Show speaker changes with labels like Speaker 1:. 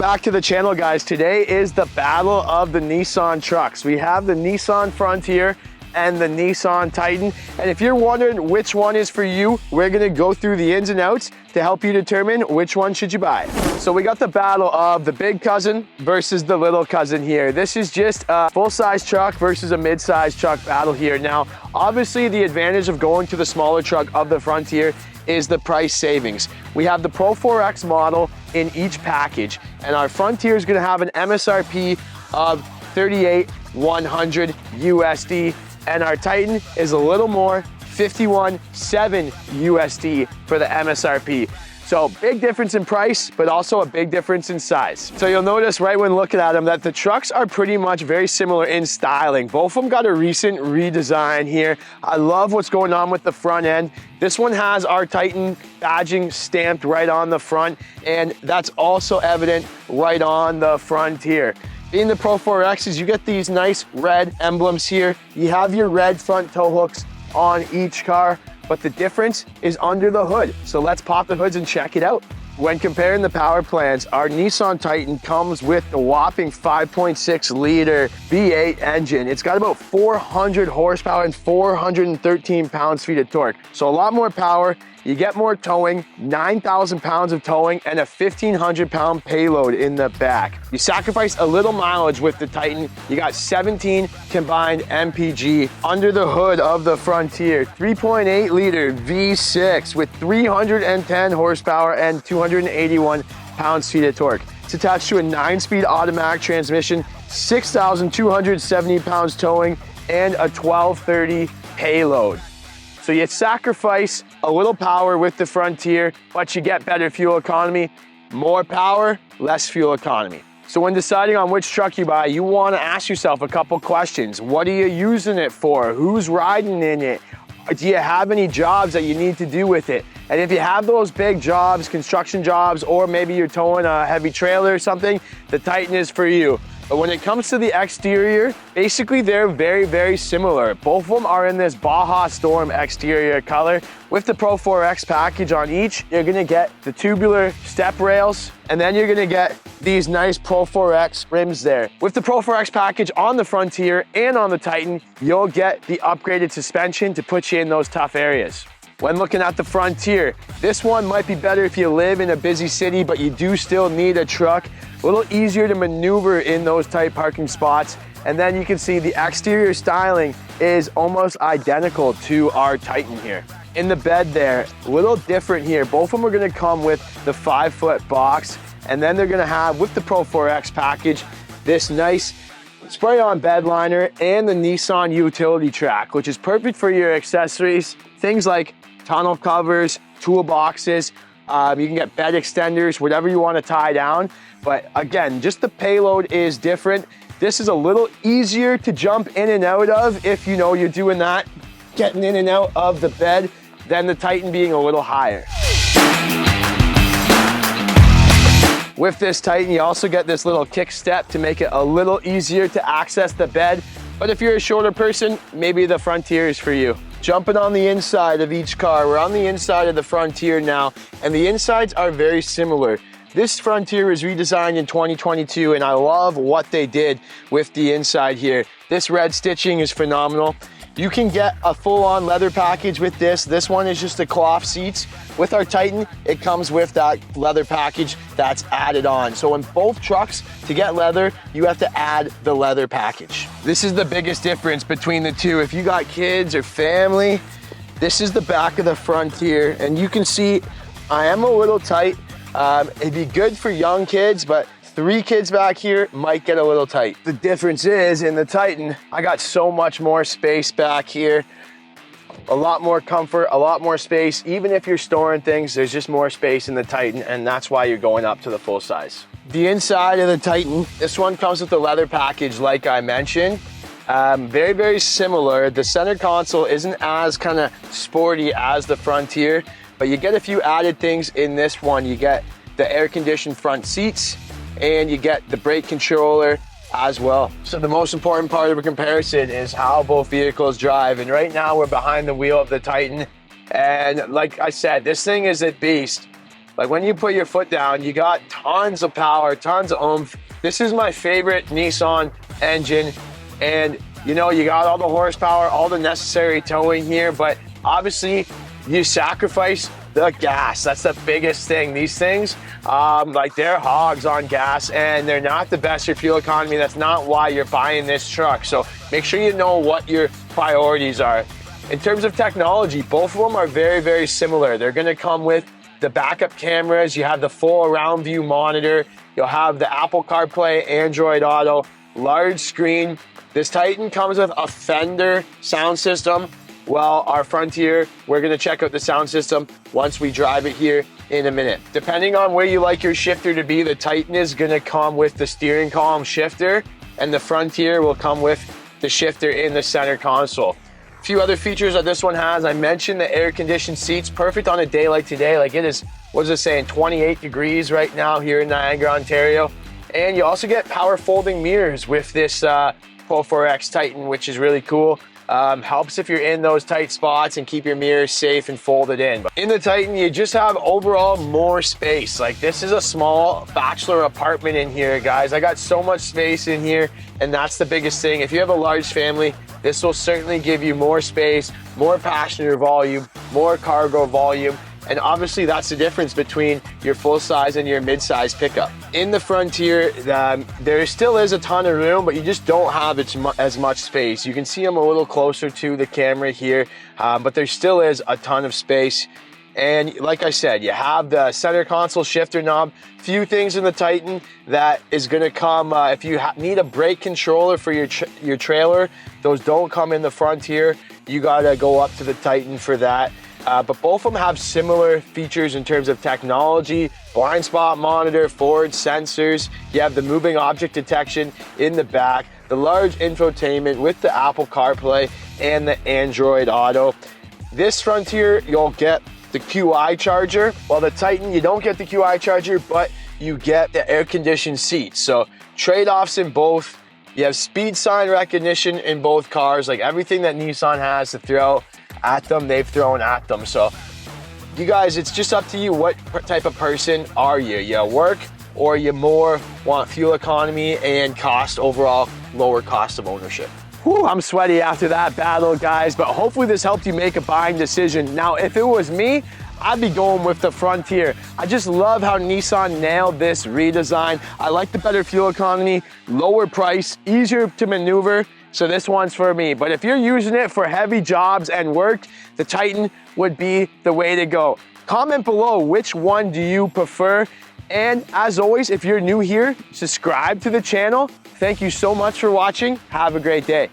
Speaker 1: back to the channel, guys. Today is the battle of the Nissan trucks. We have the Nissan Frontier and the Nissan Titan. And if you're wondering which one is for you, we're gonna go through the ins and outs to help you determine which one should you buy. So we got the battle of the big cousin versus the little cousin here. This is just a full-size truck versus a mid-size truck battle here. Now, obviously the advantage of going to the smaller truck of the Frontier is the price savings. We have the Pro 4X model in each package, and our Frontier is gonna have an MSRP of $38,100 USD, and our Titan is a little more, $51,700 USD for the MSRP. So big difference in price, but also a big difference in size. So you'll notice right when looking at them that the trucks are pretty much very similar in styling. Both of them got a recent redesign here. I love what's going on with the front end. This one has our Titan badging stamped right on the front, and that's also evident right on the Frontier. Being the Pro 4Xs, you get these nice red emblems here. You have your red front tow hooks on each car, but the difference is under the hood. So let's pop the hoods and check it out. When comparing the power plants, our Nissan Titan comes with the whopping 5.6 liter V8 engine. It's got about 400 horsepower and 413 pounds-feet of torque. So a lot more power. You get more towing, 9,000 pounds of towing, and a 1,500 pound payload in the back. You sacrifice a little mileage with the Titan. You got 17 combined MPG under the hood of the Frontier. 3.8 liter V6 with 310 horsepower and 281 pounds-feet of torque. It's attached to a 9-speed automatic transmission, 6,270 pounds towing, and a 1230 payload. So you sacrifice a little power with the Frontier, but you get better fuel economy. More power, less fuel economy. So when deciding on which truck you buy, you want to ask yourself a couple questions. What are you using it for? Who's riding in it? Do you have any jobs that you need to do with it? And if you have those big jobs, construction jobs, or maybe you're towing a heavy trailer or something, the Titan is for you. But when it comes to the exterior, basically they're very, very similar. Both of them are in this Baja Storm exterior color. With the Pro 4X package on each, you're gonna get the tubular step rails, and then you're gonna get these nice Pro 4X rims there. With the Pro 4X package on the Frontier and on the Titan, you'll get the upgraded suspension to put you in those tough areas. When looking at the Frontier, this one might be better if you live in a busy city, but you do still need a truck. A little easier to maneuver in those tight parking spots. And then you can see the exterior styling is almost identical to our Titan here. In the bed there, a little different here. Both of them are gonna come with the 5-foot box, and then they're gonna have, with the Pro 4X package, this nice spray-on bed liner and the Nissan utility track, which is perfect for your accessories. Things like tonneau covers, toolboxes, you can get bed extenders, whatever you want to tie down. But again, just the payload is different. This is a little easier to jump in and out of if you know you're doing that, getting in and out of the bed, than the Titan being a little higher. With this Titan, you also get this little kick step to make it a little easier to access the bed. But if you're a shorter person, maybe the Frontier is for you. Jumping on the inside of each car, we're on the inside of the Frontier now, and the insides are very similar. This Frontier was redesigned in 2022, and I love what they did with the inside here. This red stitching is phenomenal. You can get a full-on leather package with this. This one is just the cloth seats. With our Titan, it comes with that leather package that's added on. So in both trucks, to get leather, you have to add the leather package. This is the biggest difference between the two. If you got kids or family, this is the back of the Frontier, and you can see I am a little tight. It'd be good for young kids, but 3 kids back here might get a little tight. The difference is in the Titan, I got so much more space back here. A lot more comfort, a lot more space. Even if you're storing things, there's just more space in the Titan, and that's why you're going up to the full size. The inside of the Titan, this one comes with the leather package like I mentioned. Very, very similar. The center console isn't as kind of sporty as the Frontier, but you get a few added things in this one. You get the air-conditioned front seats, and you get the brake controller as well. So the most important part of a comparison is how both vehicles drive. And right now we're behind the wheel of the Titan. And like I said, this thing is a beast. Like when you put your foot down, you got tons of power, tons of oomph. This is my favorite Nissan engine. And you know, you got all the horsepower, all the necessary towing here, but obviously you sacrifice the gas. That's the biggest thing. These things, like they're hogs on gas and they're not the best for fuel economy. That's not why you're buying this truck. So make sure you know what your priorities are. In terms of technology, both of them are very, very similar. They're gonna come with the backup cameras. You have the full around view monitor. You'll have the Apple CarPlay, Android Auto, large screen. This Titan comes with a Fender sound system. Well, our Frontier, we're gonna check out the sound system once we drive it here in a minute. Depending on where you like your shifter to be, the Titan is gonna come with the steering column shifter, and the Frontier will come with the shifter in the center console. A few other features that this one has, I mentioned the air-conditioned seats, perfect on a day like today. Like it is, what is it saying, 28 degrees right now here in Niagara, Ontario. And you also get power folding mirrors with this Pro 4X Titan, which is really cool. Helps if you're in those tight spots and keep your mirrors safe and folded in. But in the Titan, you just have overall more space. Like this is a small bachelor apartment in here, guys. I got so much space in here, and that's the biggest thing. If you have a large family, this will certainly give you more space, more passenger volume, more cargo volume. And obviously that's the difference between your full size and your mid-size pickup. In the Frontier, there still is a ton of room, but you just don't have as much space. You can see them a little closer to the camera here, but there still is a ton of space. And like I said, you have the center console shifter knob. Few things in the Titan that is gonna come, if you need a brake controller for your trailer, those don't come in the Frontier. You gotta go up to the Titan for that. But both of them have similar features in terms of technology, blind spot monitor, forward sensors. You have the moving object detection in the back, the large infotainment with the Apple CarPlay and the Android Auto. This Frontier, you'll get the QI charger. While the Titan, you don't get the QI charger, but you get the air-conditioned seats. So trade-offs in both. You have speed sign recognition in both cars, like everything that Nissan has to throw at them, they've thrown at them. So you guys, it's just up to you. What type of person are you? You work, or you more want fuel economy and cost, overall lower cost of ownership? Whew, I'm sweaty after that battle, guys, but hopefully this helped you make a buying decision. Now, if it was me, I'd be going with the Frontier. I just love how Nissan nailed this redesign. I like the better fuel economy, lower price, easier to maneuver. So this one's for me. But if you're using it for heavy jobs and work, the Titan would be the way to go. Comment below, which one do you prefer? And as always, if you're new here, subscribe to the channel. Thank you so much for watching. Have a great day.